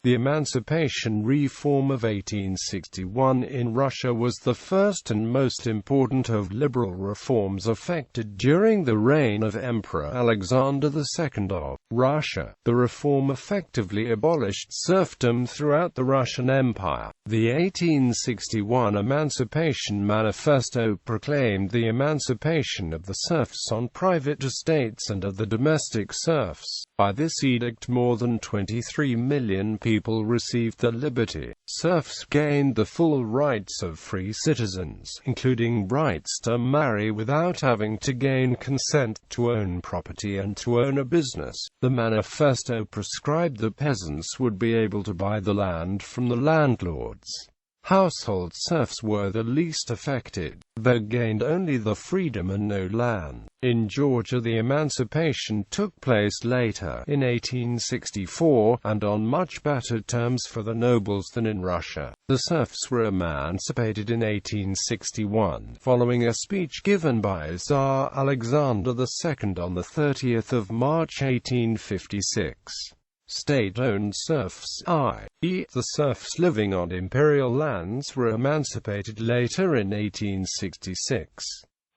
The Emancipation Reform of 1861 in Russia was the first and most important of liberal reforms effected during the reign of Emperor Alexander II of Russia. The reform effectively abolished serfdom throughout the Russian Empire. The 1861 Emancipation Manifesto proclaimed the emancipation of the serfs on private estates and of the domestic serfs. By this edict, more than 23 million people received their liberty. Serfs gained the full rights of free citizens, including rights to marry without having to gain consent, to own property and to own a business. The manifesto prescribed that peasants would be able to buy the land from the landlords. Household serfs were the least affected. They gained only the freedom and no land. In Georgia, the emancipation took place later, in 1864, and on much better terms for the nobles than in Russia. The serfs were emancipated in 1861, following a speech given by Tsar Alexander II on the 30th of March 1856. State-owned serfs, i.e., the serfs living on imperial lands, were emancipated later in 1866.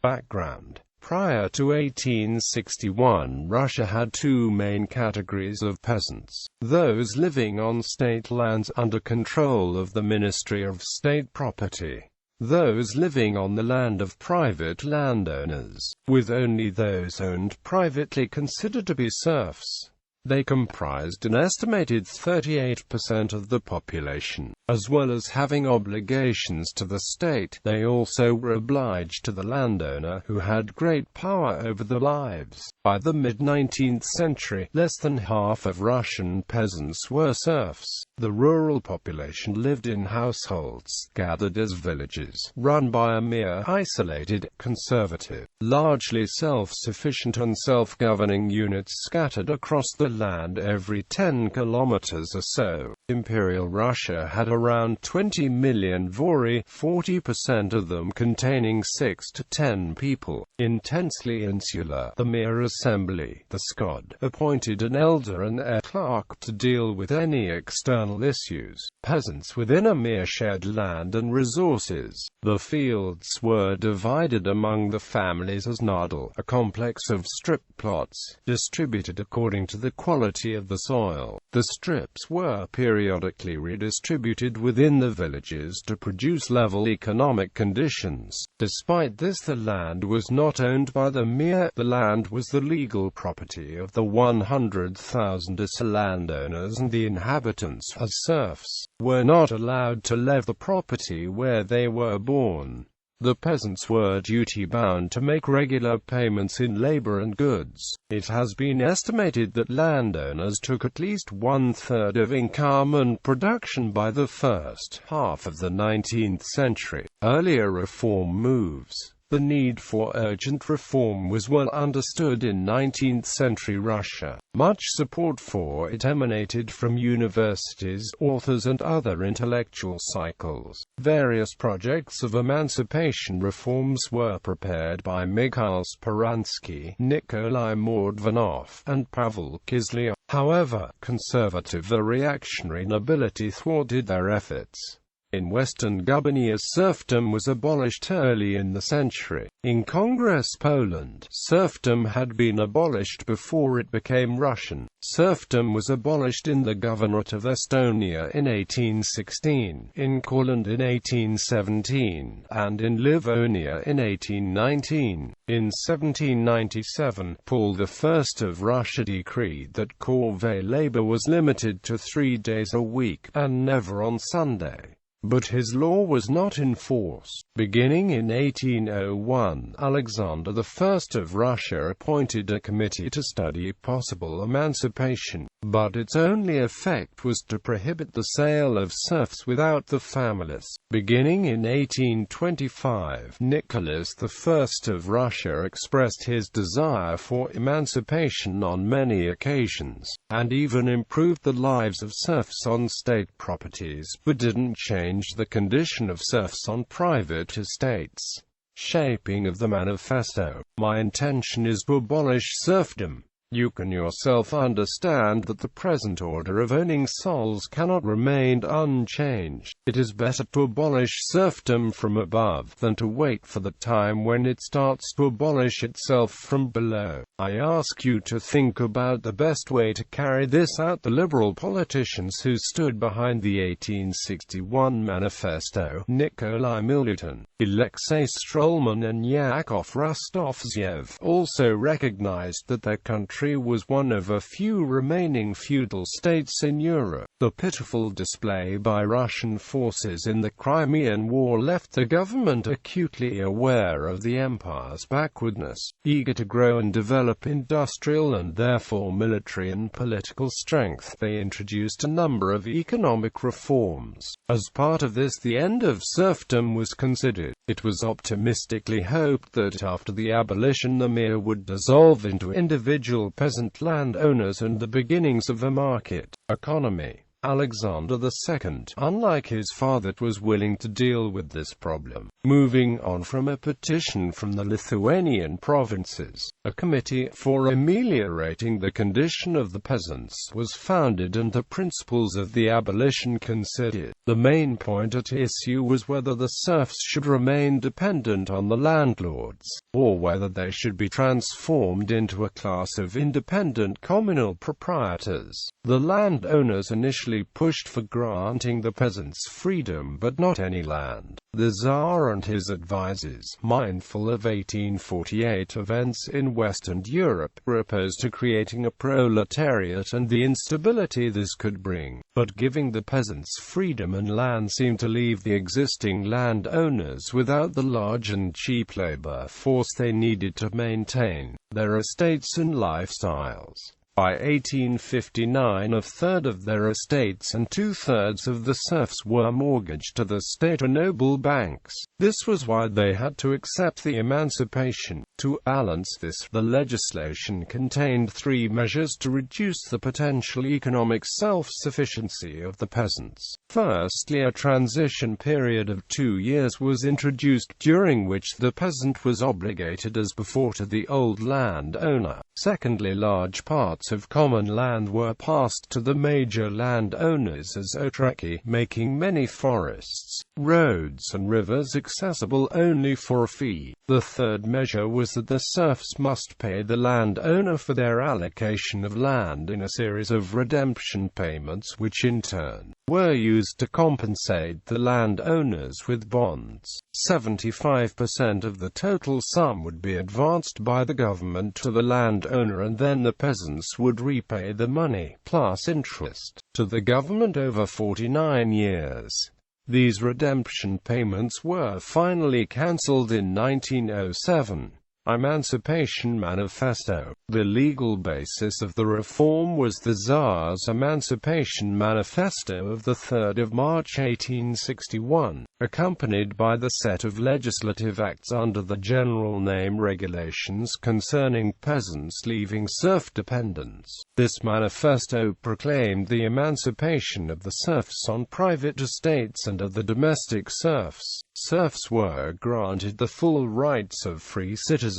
Background: prior to 1861, Russia had two main categories of peasants: those living on state lands under control of the Ministry of State Property, those living on the land of private landowners, with only those owned privately considered to be serfs. They comprised an estimated 38% of the population. As well as having obligations to the state, they also were obliged to the landowner, who had great power over their lives. By the mid-19th century, less than half of Russian peasants were serfs. The rural population lived in households, gathered as villages, run by a mere isolated, conservative, largely self-sufficient and self-governing units scattered across the land every 10 kilometers or so. Imperial Russia had around 20 million vori, 40% of them containing 6 to 10 people. Intensely insular, the mere assembly, the Skod, appointed an elder and a clerk to deal with any external issues. Peasants within a mere shared land and resources. The fields were divided among the families as nadel, a complex of strip plots, distributed according to the quality of the soil. The strips were periodically redistributed within the villages to produce level economic conditions. Despite this, the land was not owned by the mere. The land was the legal property of the 100,000 landowners, and the inhabitants, as serfs, were not allowed to leave the property where they were born. The peasants were duty-bound to make regular payments in labor and goods. It has been estimated that landowners took at least one-third of income and production by the first half of the 19th century. Earlier reform moves. The need for urgent reform was well understood in 19th-century Russia. Much support for it emanated from universities, authors and other intellectual cycles. Various projects of emancipation reforms were prepared by Mikhail Speransky, Nikolai Mordvanov, and Pavel Kislyov. However, conservative or reactionary nobility thwarted their efforts. In Western Gubernia, serfdom was abolished early in the century. In Congress Poland, serfdom had been abolished before it became Russian. Serfdom was abolished in the Governorate of Estonia in 1816, in Courland in 1817, and in Livonia in 1819. In 1797, Paul I of Russia decreed that corvée labor was limited to 3 days a week, and never on Sunday. But his law was not enforced. Beginning in 1801, Alexander I of Russia appointed a committee to study possible emancipation, but its only effect was to prohibit the sale of serfs without the families. Beginning in 1825, Nicholas I of Russia expressed his desire for emancipation on many occasions, and even improved the lives of serfs on state properties, but didn't change the condition of serfs on private estates. Shaping of the manifesto. My intention is to abolish serfdom. You can yourself understand that the present order of owning souls cannot remain unchanged. It is better to abolish serfdom from above, than to wait for the time when it starts to abolish itself from below. I ask you to think about the best way to carry this out. The liberal politicians who stood behind the 1861 Manifesto, Nikolai Milutin, Alexei Strolman and Yakov Rustovtsev, also recognized that their country was one of a few remaining feudal states in Europe. The pitiful display by Russian forces in the Crimean War left the government acutely aware of the empire's backwardness, eager to grow and develop industrial and therefore military and political strength. They introduced a number of economic reforms. As part of this, the end of serfdom was considered. It was optimistically hoped that after the abolition the mir would dissolve into individual peasant landowners and the beginnings of a market economy. Alexander II, unlike his father, was willing to deal with this problem. Moving on from a petition from the Lithuanian provinces, a committee for ameliorating the condition of the peasants was founded and the principles of the abolition considered. The main point at issue was whether the serfs should remain dependent on the landlords, or whether they should be transformed into a class of independent communal proprietors. The landowners initially pushed for granting the peasants freedom but not any land. The Tsar and his advisers, mindful of 1848 events in Western Europe, were opposed to creating a proletariat and the instability this could bring. But giving the peasants freedom and land seemed to leave the existing landowners without the large and cheap labor force they needed to maintain their estates and lifestyles. By 1859 a third of their estates and two-thirds of the serfs were mortgaged to the state or noble banks. This was why they had to accept the emancipation. To balance this, the legislation contained three measures to reduce the potential economic self-sufficiency of the peasants. Firstly, a transition period of 2 years was introduced, during which the peasant was obligated as before to the old landowner. Secondly, large parts of common land were passed to the major landowners as otreki, making many forests, roads and rivers accessible only for a fee. The third measure was that the serfs must pay the landowner for their allocation of land in a series of redemption payments, which in turn were used to compensate the landowners with bonds. 75% of the total sum would be advanced by the government to the landowner, and then the peasants would repay the money, plus interest, to the government over 49 years. These redemption payments were finally cancelled in 1907. Emancipation Manifesto. The legal basis of the reform was the Tsar's Emancipation Manifesto of 3 March 1861, accompanied by the set of legislative acts under the general name Regulations Concerning Peasants Leaving Serf Dependence. This manifesto proclaimed the emancipation of the serfs on private estates and of the domestic serfs. Serfs were granted the full rights of free citizens,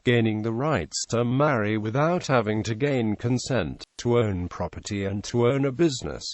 gaining the rights to marry without having to gain consent, to own property and to own a business.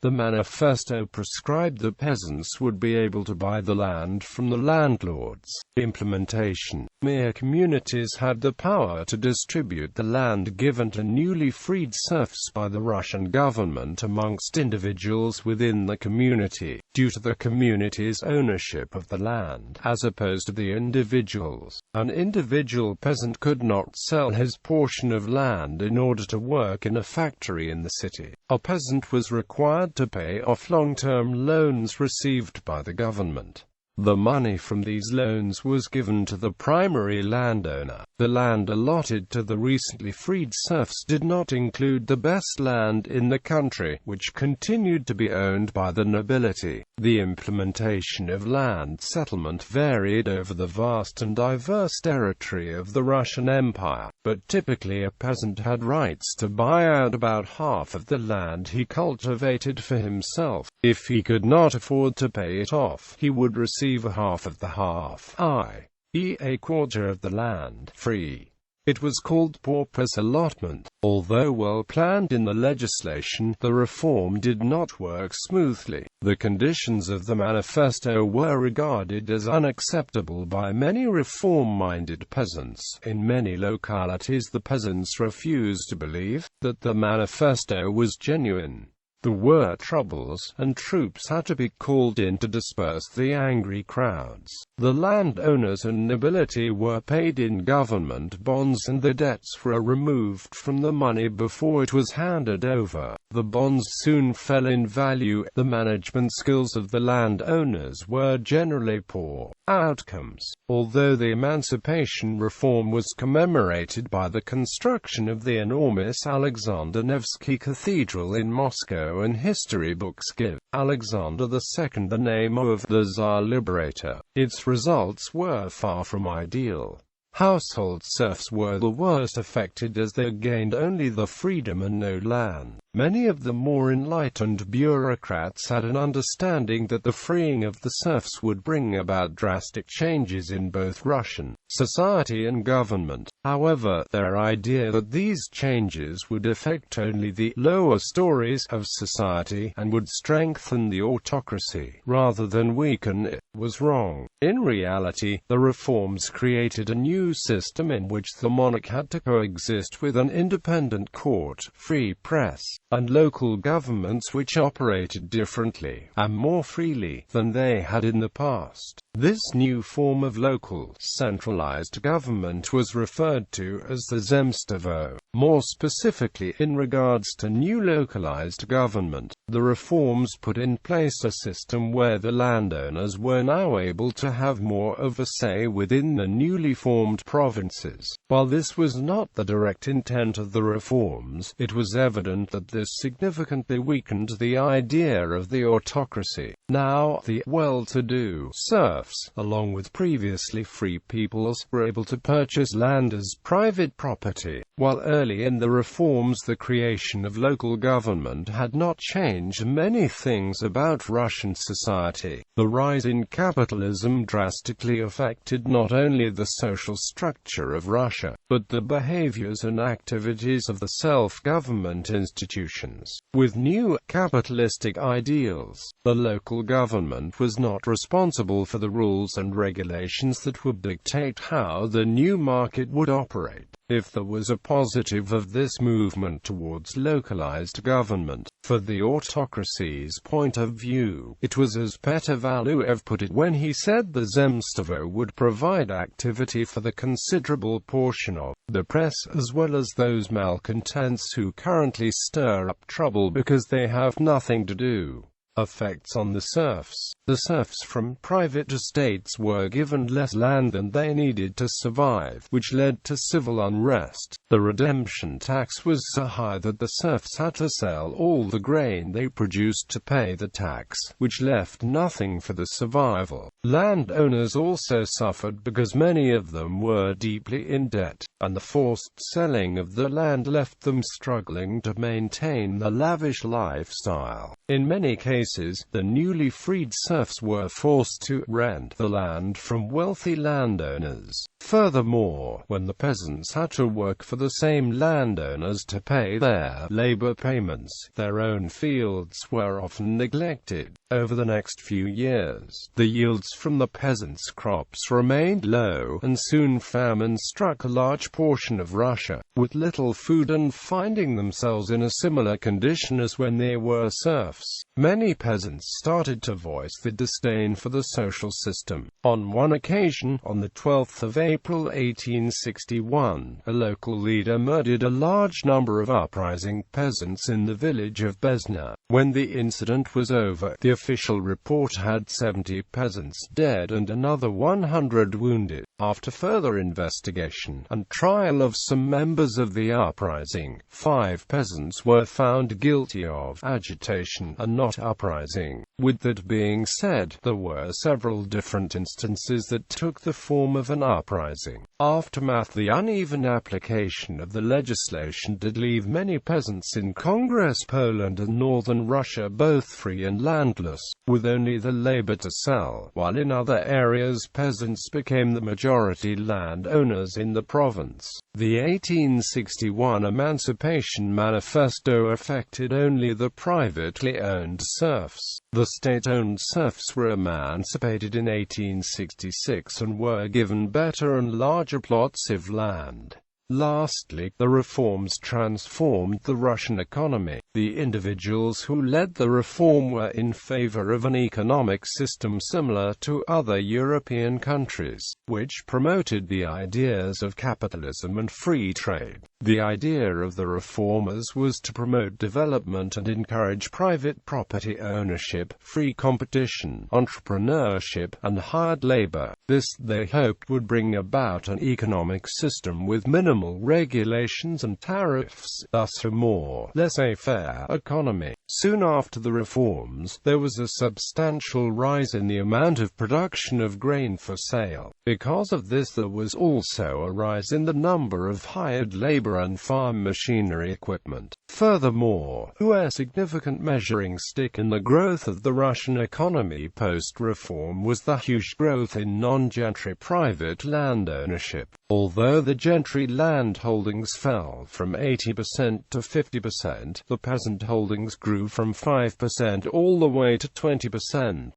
The manifesto prescribed the peasants would be able to buy the land from the landlords. Implementation. Mere communities had the power to distribute the land given to newly freed serfs by the Russian government amongst individuals within the community, due to the community's ownership of the land, as opposed to the individuals. An individual peasant could not sell his portion of land in order to work in a factory in the city. A peasant was required to pay off long-term loans received by the government. The money from these loans was given to the primary landowner. The land allotted to the recently freed serfs did not include the best land in the country, which continued to be owned by the nobility. The implementation of land settlement varied over the vast and diverse territory of the Russian Empire, but typically a peasant had rights to buy out about half of the land he cultivated for himself. If he could not afford to pay it off, he would receive a half of the half, i.e. a quarter of the land, free. It was called pauper's allotment. Although well planned in the legislation, the reform did not work smoothly. The conditions of the manifesto were regarded as unacceptable by many reform-minded peasants. In many localities, the peasants refused to believe that the manifesto was genuine. There were troubles, and troops had to be called in to disperse the angry crowds. The landowners and nobility were paid in government bonds, and the debts were removed from the money before it was handed over. The bonds soon fell in value. The management skills of the landowners were generally poor. Outcomes. Although the Emancipation Reform was commemorated by the construction of the enormous Alexander Nevsky Cathedral in Moscow, and history books give Alexander II the name of the Tsar Liberator, its results were far from ideal. Household serfs were the worst affected, as they gained only the freedom and no land. Many of the more enlightened bureaucrats had an understanding that the freeing of the serfs would bring about drastic changes in both Russian society and government. However, their idea that these changes would affect only the lower stories of society, and would strengthen the autocracy, rather than weaken it, was wrong. In reality, the reforms created a new system in which the monarch had to coexist with an independent court, free press, and local governments which operated differently, and more freely, than they had in the past. This new form of local, centralized government was referred to as the serfs.By. More specifically, in regards to new localized government, the reforms put in place a system where the landowners were now able to have more of a say within the newly formed provinces. While this was not the direct intent of the reforms, it was evident that this significantly weakened the idea of the autocracy. Now, the well-to-do serfs, along with previously free peoples, were able to purchase land as private property. While early in the reforms the creation of local government had not changed many things about Russian society, the rise in capitalism drastically affected not only the social structure of Russia, but the behaviors and activities of the self-government institutions. With new capitalistic ideals, the local government was not responsible for the rules and regulations that would dictate how the new market would operate. If there was a positive of this movement towards localized government, for the autocracy's point of view, it was as Petr Valuev put it when he said the serfs.By would provide activity for the considerable portion of the press, as well as those malcontents who currently stir up trouble because they have nothing to do. Effects on the serfs. The serfs from private estates were given less land than they needed to survive, which led to civil unrest. The redemption tax was so high that the serfs had to sell all the grain they produced to pay the tax, which left nothing for the survival. Landowners also suffered because many of them were deeply in debt, and the forced selling of the land left them struggling to maintain the lavish lifestyle. In many cases, the newly freed serfs were forced to rent the land from wealthy landowners. Furthermore, when the peasants had to work for the same landowners to pay their labor payments, their own fields were often neglected. Over the next few years, the yields from the peasants' crops remained low, and soon famine struck a large portion of Russia, with little food and finding themselves in a similar condition as when they were serfs. Many peasants started to voice the disdain for the social system. On one occasion, on the 12th of April 1861, a local leader murdered a large number of uprising peasants in the village of Besna. When the incident was over, the official report had 70 peasants dead and another 100 wounded. After further investigation and trial of some members of the uprising, 5 peasants were found guilty of agitation revolution and not uprising. With that being said, there were several different instances that took the form of an uprising. Aftermath: the uneven application of the legislation did leave many peasants in Congress Poland and northern Russia both free and landless, with only the labor to sell, while in other areas peasants became the majority landowners in the province. The 1861 Emancipation Manifesto affected only the privately owned serfs. The state-owned serfs were emancipated in 1866 and were given better and larger plots of land. Lastly, the reforms transformed the Russian economy. The individuals who led the reform were in favor of an economic system similar to other European countries, which promoted the ideas of capitalism and free trade. The idea of the reformers was to promote development and encourage private property ownership, free competition, entrepreneurship, and hired labor. This, they hoped, would bring about an economic system with minimal regulations and tariffs, thus a more laissez-faire economy. Soon after the reforms, there was a substantial rise in the amount of production of grain for sale. Because of this, there was also a rise in the number of hired labor and farm machinery equipment. Furthermore, a significant measuring stick in the growth of the Russian economy post-reform was the huge growth in non-gentry private land ownership. Although the gentry land holdings fell from 80% to 50%, the peasant holdings grew from 5% all the way to 20%.